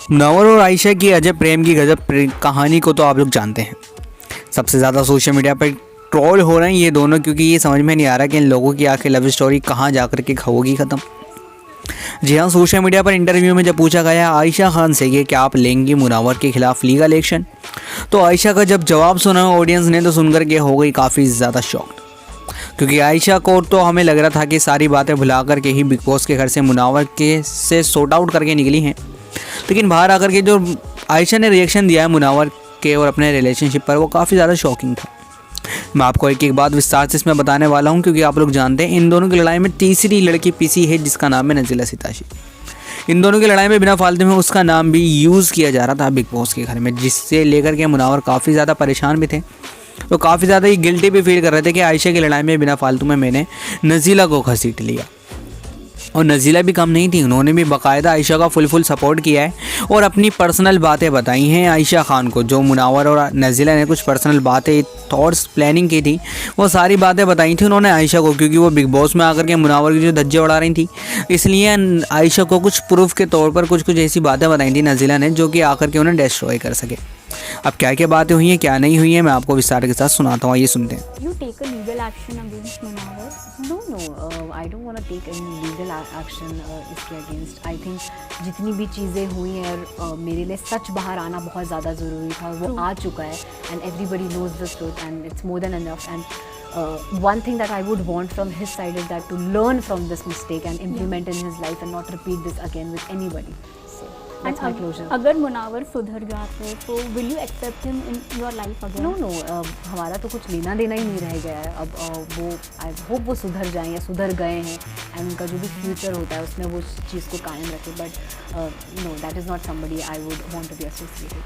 मुनव्वर और आयशा की अजब प्रेम की गजब कहानी को तो आप लोग जानते हैं। सबसे ज़्यादा सोशल मीडिया पर ट्रोल हो रहे हैं ये दोनों, क्योंकि ये समझ में नहीं आ रहा कि इन लोगों की आखिर लव स्टोरी कहाँ जा कर के होगी ख़त्म। जी हाँ, सोशल मीडिया पर इंटरव्यू में जब पूछा गया आयशा खान से कि क्या आप लेंगी मुनव्वर के खिलाफ लीगल एक्शन, तो आयशा का जब जवाब सुना ऑडियंस ने तो सुनकर के हो गई काफ़ी ज़्यादा शॉक्ड। क्योंकि आयशा को तो हमें लग रहा था कि सारी बातें भुला कर के ही बिग बॉस के घर से मुनव्वर के से सॉर्ट आउट करके निकली हैं, लेकिन बाहर आकर के जो आयशा ने रिएक्शन दिया है मुनव्वर के और अपने रिलेशनशिप पर, वो काफ़ी ज़्यादा शॉकिंग था। मैं आपको एक एक बात विस्तार से इसमें बताने वाला हूं, क्योंकि आप लोग जानते हैं इन दोनों की लड़ाई में तीसरी लड़की पीसी है जिसका नाम है नज़ीला सिताशी। इन दोनों की लड़ाई में बिना फालतू में उसका नाम भी यूज़ किया जा रहा था बिग बॉस के घर में, जिससे लेकर के मुनव्वर काफ़ी ज़्यादा परेशान भी थे। तो काफ़ी ज़्यादा ही गिल्टी भी फील कर रहे थे कि आयशा की लड़ाई में बिना फालतू में मैंने नज़ीला को घसीट लिया। और नज़ीला भी कम नहीं थी, उन्होंने भी बाकायदा आयशा का फुल सपोर्ट किया है और अपनी पर्सनल बातें बताई हैं आयशा खान को। जो मुनव्वर और नज़ीला ने कुछ पर्सनल बातें, थॉट्स, प्लानिंग की थी, वो सारी बातें बताई थी उन्होंने आयशा को, क्योंकि वो बिग बॉस में आकर के मुनव्वर की जो धज्जे उड़ा रही थी, इसलिए आयशा को कुछ प्रूफ के तौर पर कुछ ऐसी बातें बताई थी नज़ीला ने, जो कि आकर के उन्हें डिस्ट्रॉय कर सके। अब क्या क्या बातें हुई हैं क्या नहीं हुई हैं मैं आपको विस्तार के साथ सुनाता हूँ, ये सुनते हैं। You take a legal action against Munawar? No, I don't want to take any legal action इसके against. I think जितनी भी चीज़ें हुई हैं मेरे लिए सच बाहर आना बहुत ज़्यादा ज़रूरी था, वो आ चुका है and everybody knows the truth and it's more than enough. And one thing that I would want from his side is that to learn from this mistake and implement in his life and not repeat this again with anybody. So that's my closure. अगर मुनव्वर सुधर जाते तो will you accept him in your life again? No, हमारा तो कुछ लेना देना ही नहीं रह गया है अब। वो आई होप वो सुधर जाएं या सुधर गए हैं एंड उनका जो भी फ्यूचर होता है उसमें वो चीज़ को कायम रखें, but no, that is not somebody I would want to be associated.